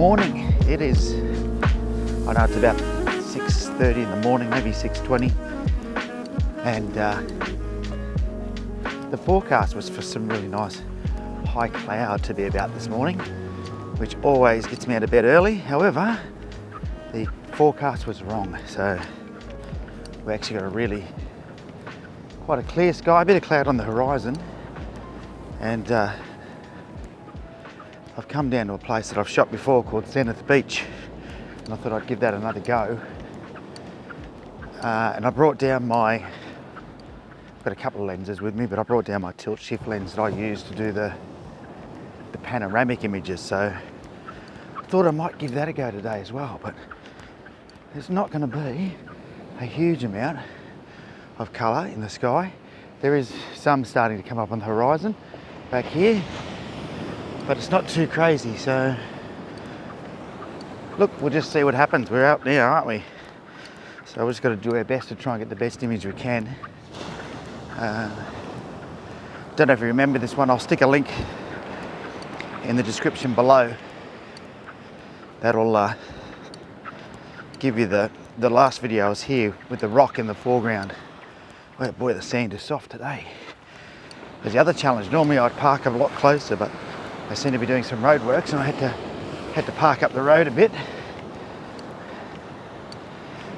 morning. It is, I know it's about 6:30 in the morning, maybe 6:20, and the forecast was for some really nice high cloud to be about this morning, which always gets me out of bed early. However, the forecast was wrong, so we actually got quite a clear sky, a bit of cloud on the horizon, and I've come down to a place that I've shot before called Zenith Beach, and I thought I'd give that another go. And I brought down I've got a couple of lenses with me, but I brought down my tilt shift lens that I use to do the panoramic images, so I thought I might give that a go today as well, but there's not going to be a huge amount of colour in the sky. There is some starting to come up on the horizon back here, but it's not too crazy, so look, we'll just see what happens. We're out now, aren't we? So we've just got to do our best to try and get the best image we can. Don't know if you remember this one. I'll stick a link in the description below. That'll give you the last video I was here with the rock in the foreground. Oh boy, the sand is soft today. There's the other challenge. Normally I'd park a lot closer, but they seem to be doing some road works, and I had to park up the road a bit,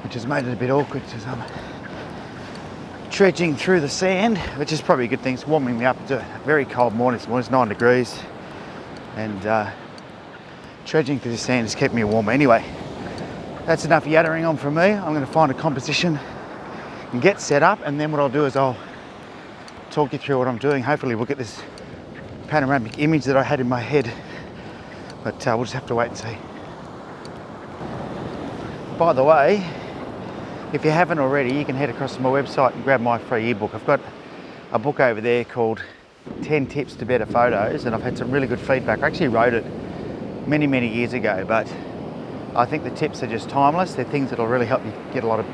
which has made it a bit awkward because I'm trudging through the sand, which is probably a good thing. It's warming me up. It's a very cold morning. It's 9 degrees, and trudging through the sand has kept me warm. Anyway, that's enough yattering on from me. I'm going to find a composition and get set up, and then what I'll do is I'll talk you through what I'm doing. Hopefully we'll get this panoramic image that I had in my head, but we'll just have to wait and see. By the way, if you haven't already, you can head across to my website and grab my free ebook. I've got a book over there called 10 Tips to Better Photos, and I've had some really good feedback. I actually wrote it many years ago, but I think the tips are just timeless. They're things that will really help you get a lot of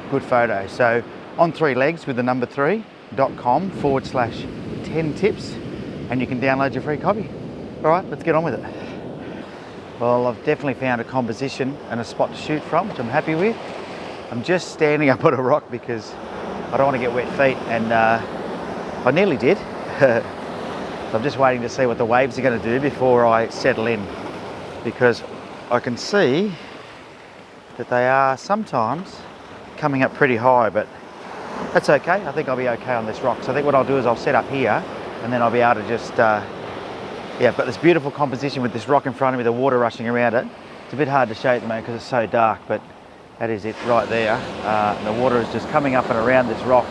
good photos. So on 3 legs with the number 3.com/10 tips, and you can download your free copy. All right, let's get on with it. Well, I've definitely found a composition and a spot to shoot from, which I'm happy with. I'm just standing up on a rock because I don't want to get wet feet, and I nearly did. So I'm just waiting to see what the waves are going to do before I settle in, because I can see that they are sometimes coming up pretty high, but that's okay. I think I'll be okay on this rock. So I think what I'll do is I'll set up here, and then I'll be able to just, I've got this beautiful composition with this rock in front of me, the water rushing around it. It's a bit hard to show at the moment because it's so dark, but that is it right there. And the water is just coming up and around this rock.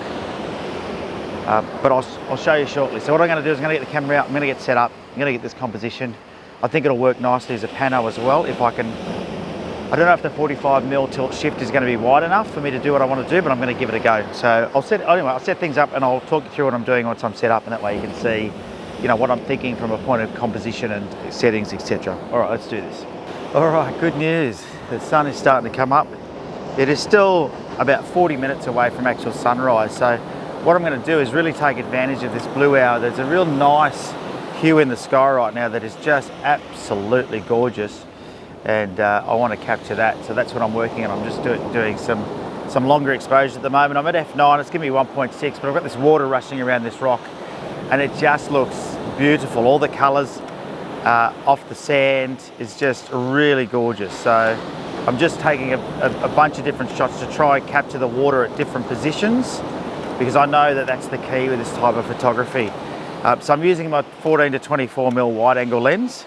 But I'll show you shortly. So what I'm going to do is I'm going to get the camera out, I'm going to get set up, I'm going to get this composition. I think it'll work nicely as a pano as well. If I can, I don't know if the 45mm tilt shift is going to be wide enough for me to do what I want to do, but I'm going to give it a go. So I'll set things up, and I'll talk you through what I'm doing once I'm set up, and that way you can see, you know, what I'm thinking from a point of composition and settings, etc. All right, let's do this. All right, good news. The sun is starting to come up. It is still about 40 minutes away from actual sunrise. So what I'm going to do is really take advantage of this blue hour. There's a real nice hue in the sky right now that is just absolutely gorgeous, and I want to capture that. So that's what I'm working on. I'm just doing some longer exposure at the moment. I'm at f9. It's giving me 1.6, but I've got this water rushing around this rock, and it just looks beautiful. All the colours off the sand is just really gorgeous. So I'm just taking a bunch of different shots to try and capture the water at different positions, because I know that that's the key with this type of photography. So I'm using my 14 to 24mm wide angle lens,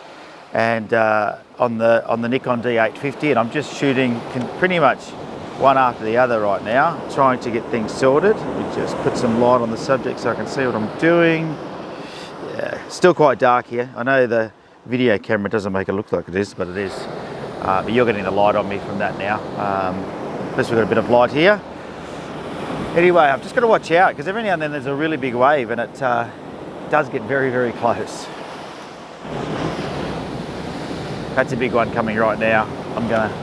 and on the Nikon D850, and I'm just shooting pretty much one after the other right now, trying to get things sorted. Let me just put some light on the subject so I can see what I'm doing. Yeah, still quite dark here. I know the video camera doesn't make it look like it is, but it is. But you're getting the light on me from that now. At least we've got a bit of light here. Anyway, I've just got to watch out, because every now and then there's a really big wave, and it does get very close. That's a big one coming right now. I'm going to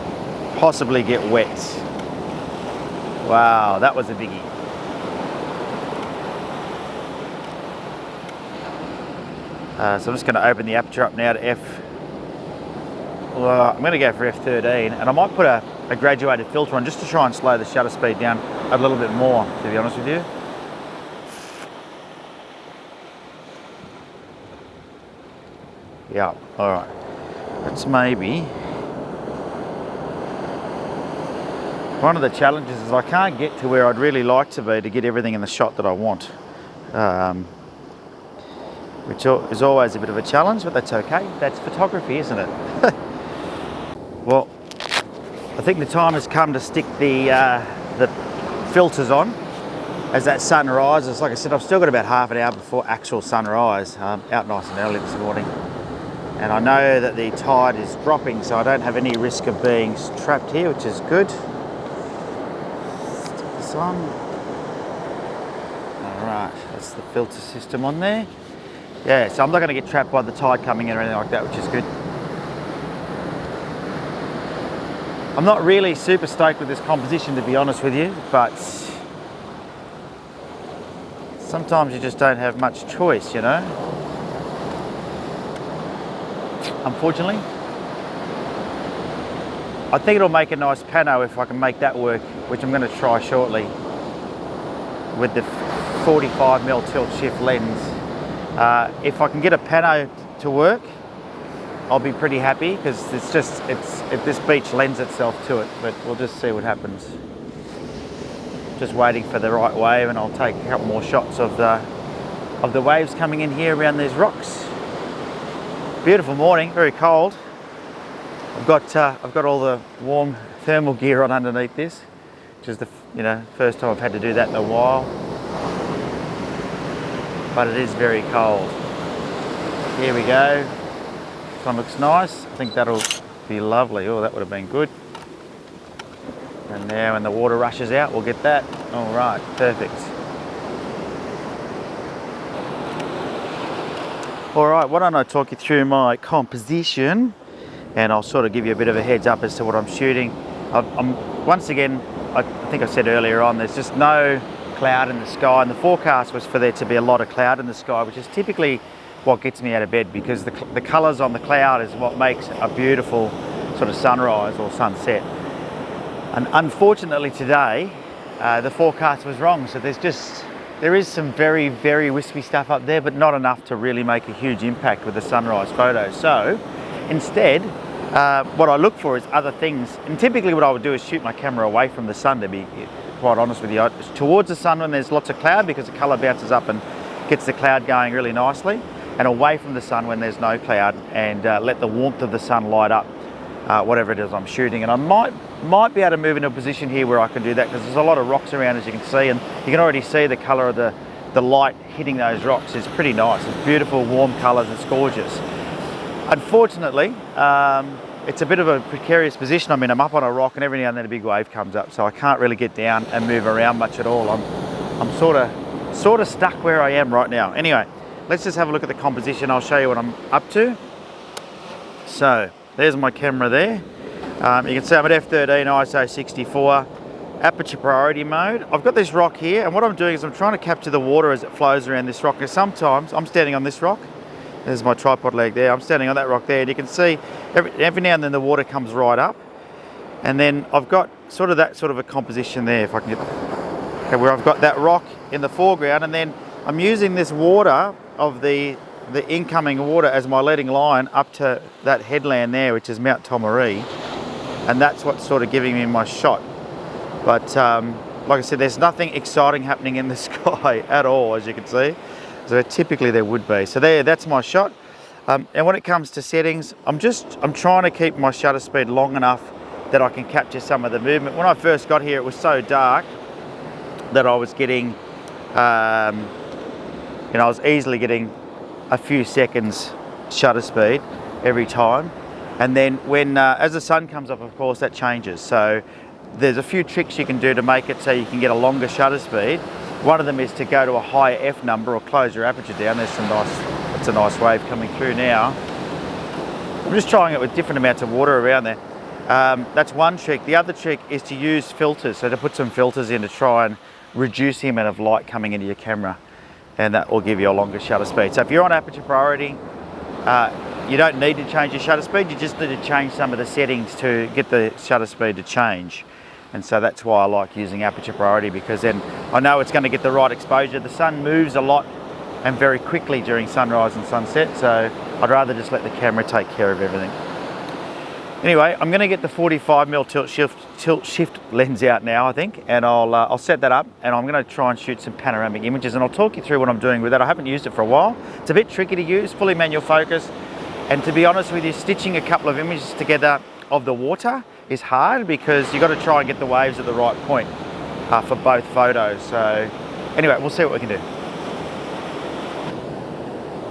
possibly get wet. Wow, that was a biggie. So I'm just going to open the aperture up now to f Well, I'm going to go for f13, and I might put a graduated filter on just to try and slow the shutter speed down a little bit more, to be honest with you. Yeah, all right. That's maybe... One of the challenges is I can't get to where I'd really like to be to get everything in the shot that I want. Which is always a bit of a challenge, but that's okay. That's photography, isn't it? Well, I think the time has come to stick the filters on as that sun rises. Like I said, I've still got about half an hour before actual sunrise. Out nice and early this morning. And I know that the tide is dropping, so I don't have any risk of being trapped here, which is good. Stick this on. All right, that's the filter system on there. Yeah, so I'm not going to get trapped by the tide coming in or anything like that, which is good. I'm not really super stoked with this composition, to be honest with you, but sometimes you just don't have much choice, you know. Unfortunately. I think it'll make a nice pano if I can make that work, which I'm going to try shortly with the 45mm tilt shift lens. If I can get a pano to work, I'll be pretty happy, because this beach lends itself to it, but we'll just see what happens. Just waiting for the right wave, and I'll take a couple more shots of the waves coming in here around these rocks. Beautiful morning, very cold. I've got all the warm thermal gear on underneath this, which is the first time I've had to do that in a while. But it is very cold. Here we go. This one looks nice. I think that'll be lovely. Oh, that would have been good. And now when the water rushes out, we'll get that. All right, perfect. All right, why don't I talk you through my composition, and I'll sort of give you a bit of a heads up as to what I'm shooting. Once again, I think I said earlier on, there's just no cloud in the sky, and the forecast was for there to be a lot of cloud in the sky, which is typically what gets me out of bed, because the colours on the cloud is what makes a beautiful sort of sunrise or sunset. And unfortunately today, the forecast was wrong, so there is some very, very wispy stuff up there, but not enough to really make a huge impact with the sunrise photos. So instead, what I look for is other things, and typically what I would do is shoot my camera away from the sun, to be quite honest with you. Towards the sun when there's lots of cloud, because the colour bounces up and gets the cloud going really nicely, and away from the sun when there's no cloud, and let the warmth of the sun light up whatever it is I'm shooting. And I might be able to move into a position here where I can do that, because there's a lot of rocks around, as you can see, and you can already see the colour of the light hitting those rocks is pretty nice. It's beautiful, warm colours, it's gorgeous. Unfortunately, it's a bit of a precarious position I'm in. I'm up on a rock, and every now and then a big wave comes up, so I can't really get down and move around much at all. I'm sort of stuck where I am right now. Anyway, let's just have a look at the composition. I'll show you what I'm up to. So there's my camera there. You can see I'm at f13 ISO 64, aperture priority mode. I've got this rock here, and what I'm doing is I'm trying to capture the water as it flows around this rock. Because sometimes I'm standing on this rock. There's my tripod leg there. I'm standing on that rock there, and you can see every now and then the water comes right up, and then I've got that sort of a composition there. If I can get where I've got that rock in the foreground, and then I'm using this water of the incoming water as my leading line up to that headland there, which is Mount Tomaree, and that's what's sort of giving me my shot. But like I said, there's nothing exciting happening in the sky at all, as you can see. So typically there would be. So that's my shot. And when it comes to settings, I'm trying to keep my shutter speed long enough that I can capture some of the movement. When I first got here, it was so dark that I was getting, I was easily getting a few seconds shutter speed every time. And then when, as the sun comes up, of course, that changes. So there's a few tricks you can do to make it so you can get a longer shutter speed. One of them is to go to a higher F number or close your aperture down. That's a nice wave coming through now. I'm just trying it with different amounts of water around there. That's one trick. The other trick is to use filters. So to put some filters in to try and reduce the amount of light coming into your camera, and that will give you a longer shutter speed. So if you're on aperture priority, you don't need to change your shutter speed, you just need to change some of the settings to get the shutter speed to change. And so that's why I like using aperture priority, because then I know it's going to get the right exposure. The sun moves a lot and very quickly during sunrise and sunset, so I'd rather just let the camera take care of everything. Anyway, I'm going to get the 45mm tilt shift lens out now, I think, and I'll set that up, and I'm going to try and shoot some panoramic images, and I'll talk you through what I'm doing with that. I haven't used it for a while. It's a bit tricky to use, fully manual focus, and to be honest with you, stitching a couple of images together of the water is hard, because you've got to try and get the waves at the right point for both photos. So anyway, we'll see what we can do.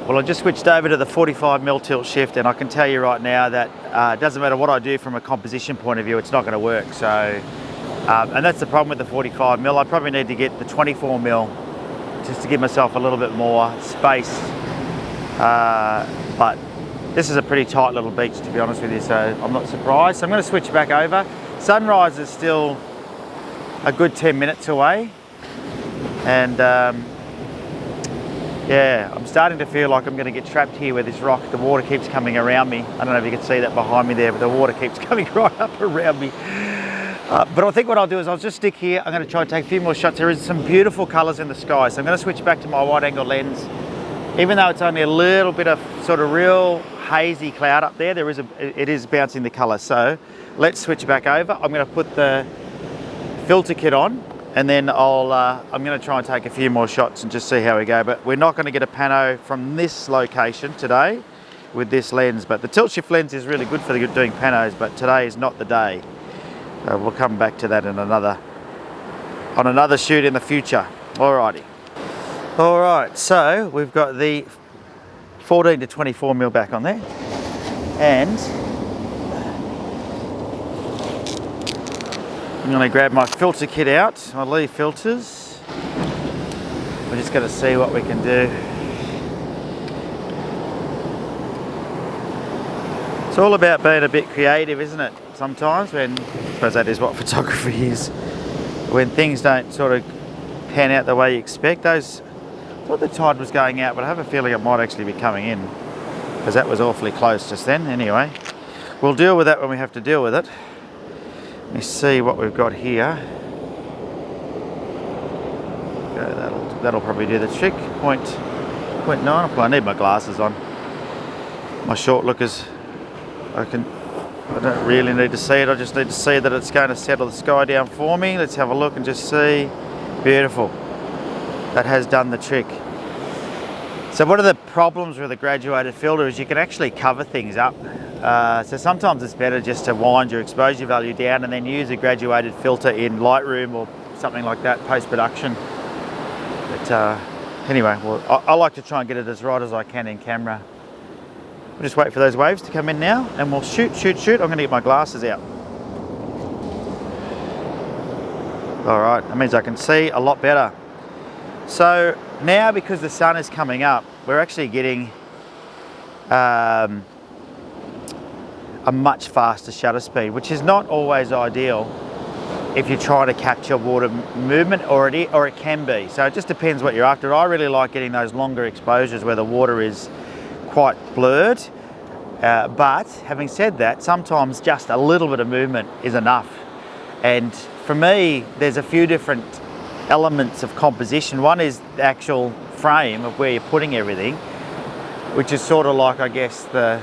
Well, I just switched over to the 45mm tilt shift, and I can tell you right now that it doesn't matter what I do from a composition point of view, it's not going to work. So, and that's the problem with the 45mm. I probably need to get the 24mm just to give myself a little bit more space. But this is a pretty tight little beach, to be honest with you, so I'm not surprised. So I'm going to switch back over. Sunrise is still a good 10 minutes away, and yeah, I'm starting to feel like I'm going to get trapped here with this rock. The water keeps coming around me. I don't know if you can see that behind me there, but the water keeps coming right up around me. But I think what I'll do is I'll just stick here. I'm going to try and take a few more shots. There is some beautiful colours in the sky, so I'm going to switch back to my wide angle lens. Even though it's only a little bit of sort of real hazy cloud up there, it is bouncing the colour. So let's switch back over. I'm going to put the filter kit on, and then I'm going to try and take a few more shots and just see how we go. But we're not going to get a pano from this location today with this lens. But the tilt shift lens is really good for doing panos, but today is not the day. We'll come back to that on another shoot in the future. Alrighty. All right, so we've got the 14 to 24mm back on there, and I'm going to grab my filter kit out, my Lee filters. We're just going to see what we can do. It's all about being a bit creative, isn't it? Sometimes I suppose that is what photography is. When things don't sort of pan out the way you expect. I thought the tide was going out, but I have a feeling it might actually be coming in, because that was awfully close just then. Anyway, we'll deal with that when we have to deal with it. Let me see what we've got here. Okay, that'll probably do the trick. 0.9. Well, I need my glasses on. My short lookers, I don't really need to see it. I just need to see that it's going to settle the sky down for me. Let's have a look and just see. Beautiful. That has done the trick. So one of the problems with a graduated filter is you can actually cover things up. So sometimes it's better just to wind your exposure value down and then use a graduated filter in Lightroom or something like that, post-production. But anyway, well, I like to try and get it as right as I can in camera. We'll just wait for those waves to come in now, and we'll shoot. I'm going to get my glasses out. All right, that means I can see a lot better. So now, because the sun is coming up, we're actually getting a much faster shutter speed, which is not always ideal if you're trying to capture water movement, or it can be. So it just depends what you're after. I really like getting those longer exposures where the water is quite blurred. But having said that, sometimes just a little bit of movement is enough. And for me, there's a few different elements of composition. One is the actual frame of where you're putting everything, which is sort of like, I guess, the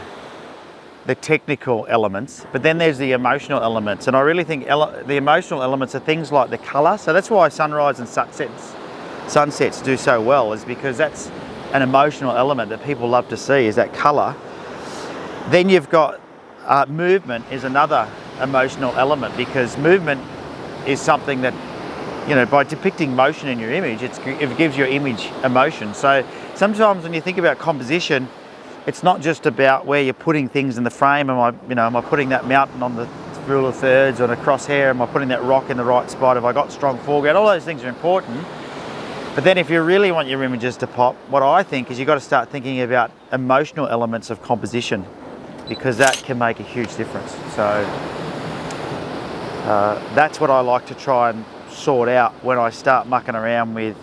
technical elements. But then there's the emotional elements, and I really think the emotional elements are things like the color. So that's why sunrise and sunsets do so well, is because that's an emotional element that people love to see, is that color. Then you've got movement is another emotional element, because movement is something that, you know, by depicting motion in your image, it gives your image emotion. So sometimes when you think about composition, it's not just about where you're putting things in the frame. Am I putting that mountain on the rule of thirds on a crosshair? Am I putting that rock in the right spot? Have I got strong foreground? All those things are important. But then if you really want your images to pop, what I think is you've got to start thinking about emotional elements of composition, because that can make a huge difference. So that's what I like to try and sort out when I start mucking around with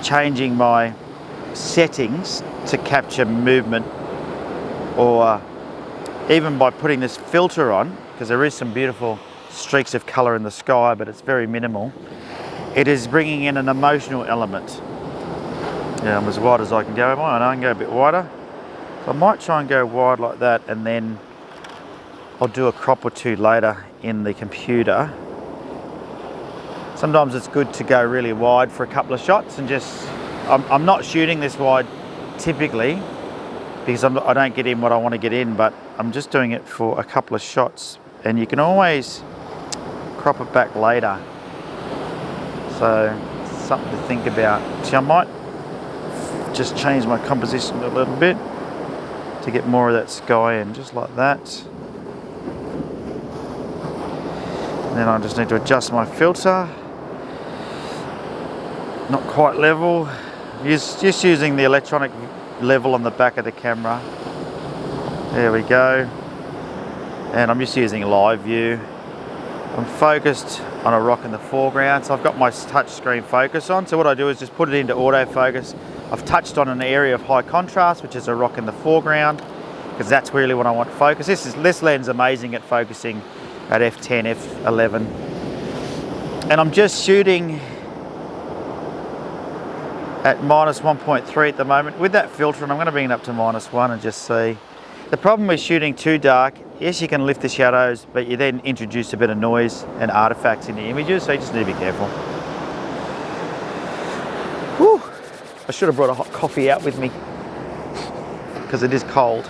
changing my settings to capture movement or even by putting this filter on, because there is some beautiful streaks of colour in the sky, but it's very minimal, it is bringing in an emotional element. Yeah, I'm as wide as I can go, am I? And I can go a bit wider. So I might try and go wide like that, and then I'll do a crop or two later in the computer. Sometimes it's good to go really wide for a couple of shots and just, I'm not shooting this wide typically because I don't get in what I want to get in, but I'm just doing it for a couple of shots, and you can always crop it back later. So something to think about. See, I might just change my composition a little bit to get more of that sky in, just like that. And then I just need to adjust my filter. Not quite level. Just using the electronic level on the back of the camera. There we go. And I'm just using live view. I'm focused on a rock in the foreground, so I've got my touch screen focus on. So what I do is just put it into autofocus. I've touched on an area of high contrast, which is a rock in the foreground, because that's really what I want to focus. This lens is amazing at focusing at f10, f11. And I'm just shooting at -1.3 at the moment with that filter, and I'm going to bring it up to -1 and just see. The problem with shooting too dark, yes, you can lift the shadows, but you then introduce a bit of noise and artifacts in the images, so you just need to be careful. Whew. I should have brought a hot coffee out with me because it is cold.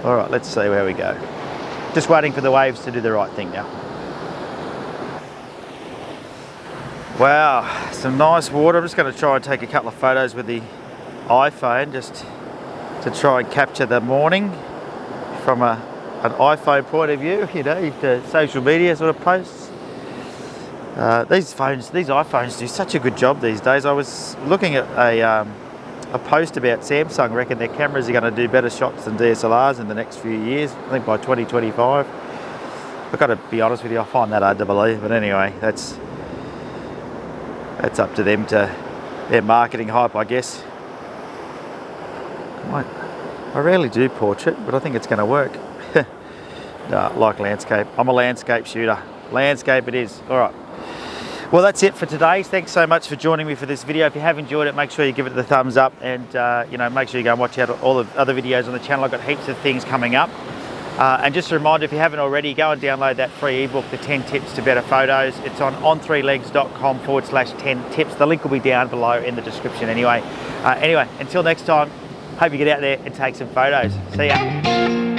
All right, let's see where we go. Just waiting for the waves to do the right thing now. Wow, some nice water. I'm just going to try and take a couple of photos with the iPhone just to try and capture the morning from an iPhone point of view, you know, the social media sort of posts. These iPhones do such a good job these days. I was looking at a post about Samsung reckon their cameras are going to do better shots than DSLRs in the next few years. I think by 2025. I've got to be honest with you, I find that hard to believe. But anyway, that's up to them, to their marketing hype, I guess. I rarely do portrait, but I think it's going to work. No, like landscape. I'm a landscape shooter. Landscape it is. All right. Well, that's it for today. Thanks so much for joining me for this video. If you have enjoyed it, make sure you give it the thumbs up, and you know, make sure you go and watch out all the other videos on the channel. I've got heaps of things coming up. And just a reminder, if you haven't already, go and download that free ebook, The 10 Tips to Better Photos. It's on on3legs.com/10 tips. The link will be down below in the description anyway. Anyway, until next time, hope you get out there and take some photos. See ya.